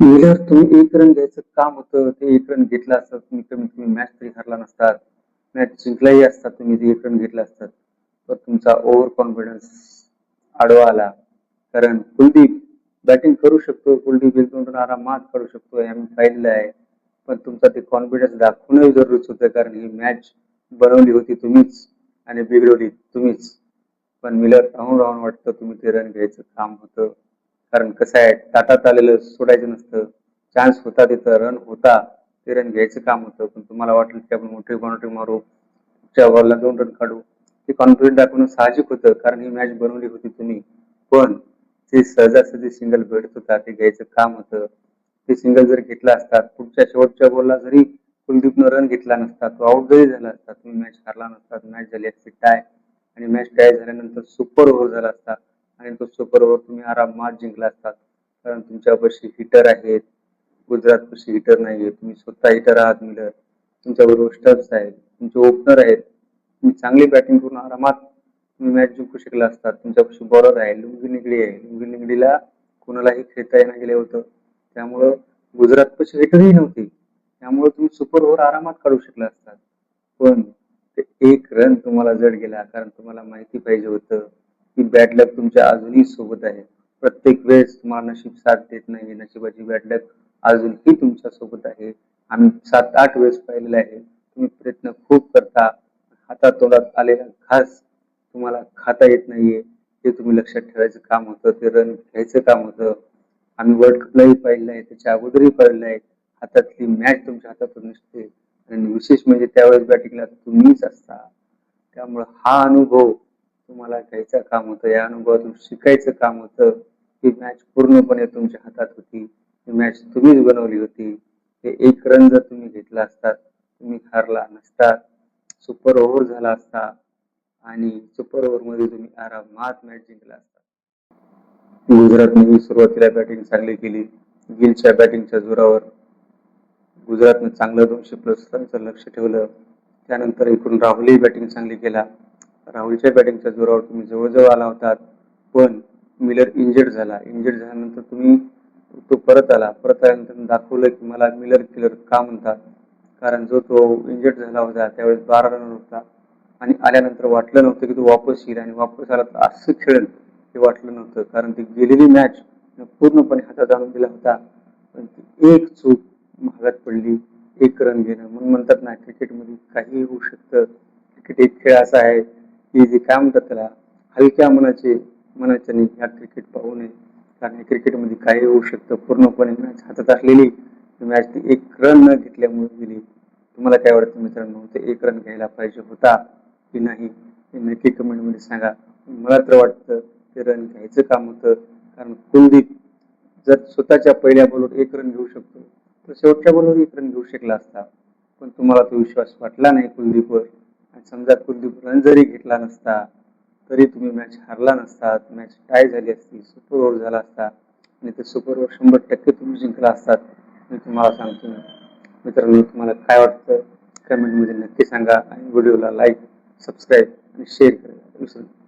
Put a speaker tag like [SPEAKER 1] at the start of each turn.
[SPEAKER 1] गेल्यावर तुम्ही एक रन घ्यायचं काम होतं, ते एक रन घेतला असता तुम्ही, कमीत कमी मॅच तरी हरला नसतात. मॅच जिंकलाही असता तुम्ही, ते एक रन घेतला असतात. तर तुमचा ओव्हर कॉन्फिडन्स आडवा आला. कारण कुलदीप बॅटिंग करू शकतो, कुलदीप 1-2 रन आरामात काढू शकतो, हे आम्ही पाहिलेलं आहे. पण तुमचा ते कॉन्फिडन्स दाखवणंही जरुरीच होतं, कारण ही मॅच बनवली होती तुम्हीच आणि बिघडवली तुम्हीच. पण मिलर राहून राहून वाटतं तुम्ही ते रन घ्यायचं काम होतं. कारण कसं आहे, ताटात आलेलं सोडायचं नसतं. चान्स होता तिथं, रन होता, ते रन घ्यायचं काम होतं. पण तुम्हाला वाटलं की आपण मोठी बाउंड्री मारू, पुढच्या बॉलला 2 रन काढू. ते कॉन्फिडन्स दाखवणं साहजिक होतं, कारण ही मॅच बनवली होती तुम्ही. पण ते सहजासहजी सिंगल भेटत होता, ते घ्यायचं काम होतं. ते सिंगल जर घेतला असता, पुढच्या शेवटच्या बॉलला जरी कुलदीपनं रन घेतला नसता, तो आउट जरी झाला असता, तुम्ही मॅच हारला नसतात, मॅच झाली असती टाय. आणि मॅच टाय झाल्यानंतर सुपर ओव्हर झाला असता आणि तो सुपर ओव्हर तुम्ही आरामात जिंकला असतात. कारण तुमच्यापाशी हिटर आहेत, गुजरातपाशी हिटर नाहीये, तुम्ही स्वतः हिटर आहात मिलर, तुमच्याबरोबर स्टब्स आहेत, तुमचे ओपनर आहेत, तुम्ही चांगली बॅटिंग करून आरामात तुम्ही मॅच जिंकू शकला असतात. तुमच्यापाशी बॉलर आहे, लुंगी निगडी आहे, लुंगी निगडीला कोणालाही खेळता येणं गेलं होतं. त्यामुळं गुजरातपाशी हिटरही नव्हती, त्यामुळे तुम्ही सुपर ओव्हर आरामात काढू शकला असतात. पण ते एक रन तुम्हाला जड गेला, कारण तुम्हाला माहिती पाहिजे होतं की बॅड लक तुमच्या अजूनही सोबत आहे. प्रत्येक वेळेस तुम्हाला नशीब साथ देत नाही, नशिबाची बॅड लक अजूनही तुमच्या सोबत आहे. आम्ही 7-8 वेळेस पाहिलेलं आहे. तुम्ही प्रयत्न खूप करता, हातातोंडात आलेला घास तुम्हाला खाता येत नाहीये, ते तुम्ही लक्षात ठेवायचं काम होतं, ते रन घ्यायचं काम होतं. आम्ही वर्ल्ड कपलाही पाहिलेलं आहे, त्याच्या अगोदरही पाहिलेलं आहे. हातातली मॅच तुमच्या हातातून नसते आणि विशेष म्हणजे त्यावेळेस बॅटिंगला तुम्हीच असता. त्यामुळे हा अनुभव तुम्हाला घ्यायचं काम होतं, या अनुभवातून शिकायचं काम होतं. ही मॅच पूर्णपणे तुमच्या हातात होती, ही मॅच तुम्हीच बनवली होती. हे एक रन जर तुम्ही घेतला असतात, तुम्ही हारला नसतात, सुपर ओव्हर झाला असता आणि सुपर ओव्हर मध्ये तुम्ही आरामात मॅच जिंकला असता. गुजरातने सुरुवातीला बॅटिंग चांगली केली. गिलच्या बॅटिंगच्या जोरावर गुजरातनं चांगलं 200+ रनचं लक्ष ठेवलं. त्यानंतर इकडून राहुलही बॅटिंग चांगली केला. राहुलच्या बॅटिंगच्या जोरावर तुम्ही जवळजवळ आला होतात, पण मिलर इंजर्ड झाला. इंजर्ड झाल्यानंतर तुम्ही तो परत आला. परत आल्यानंतर दाखवलं की मला मिलर किलर का म्हणतात, कारण जो तो इंजर्ड झाला होता त्यावेळेस 12 रन होता आणि आल्यानंतर वाटलं नव्हतं की तो वापस येईल आणि वापस आला तर असं खेळेल हे वाटलं नव्हतं, कारण ती गेलेली मॅच पूर्णपणे हातात आणून दिला होता. पण ती एक चूक महागात पडली, एक रन घेणं. म्हणून म्हणतात ना, क्रिकेटमध्ये काहीही होऊ शकतं. क्रिकेट एक खेळ असा आहे की जे काय म्हणतात त्याला, हलक्या मनाच्याने ह्या क्रिकेट पाहू नये, कारण क्रिकेटमध्ये काही होऊ शकतं. पूर्णपणे मॅच हातात असलेली मॅच ती एक रन न घेतल्यामुळे गेली. तुम्हाला काय वाटतं मित्रांनो, ते एक रन घ्यायला पाहिजे होता की नाही, हे नक्की कमेंटमध्ये सांगा. मला तर वाटतं ते रन घ्यायचं काम होतं, कारण कुलदीप जर स्वतःच्या पहिल्या बॉलवर एक रन घेऊ शकतो, तर शेवटच्या बॉलवर एक रन घेऊ शकला असता. पण तुम्हाला तो विश्वास वाटला नाही कुलदीपवर, आणि समजा कुलदीप रन जरी घेतला नसता तरी तुम्ही मॅच हारला नसतात, मॅच टाय झाली असती, सुपर ओव्हर झाला असता आणि ते सुपर ओव्हर 100% तुम्ही जिंकला असतात. मी तुम्हाला सांगतो मित्रांनो, तुम्हाला काय वाटतं कमेंटमध्ये नक्की सांगा आणि व्हिडिओला लाईक, सबस्क्राईब आणि शेअर करायला विसरू नका.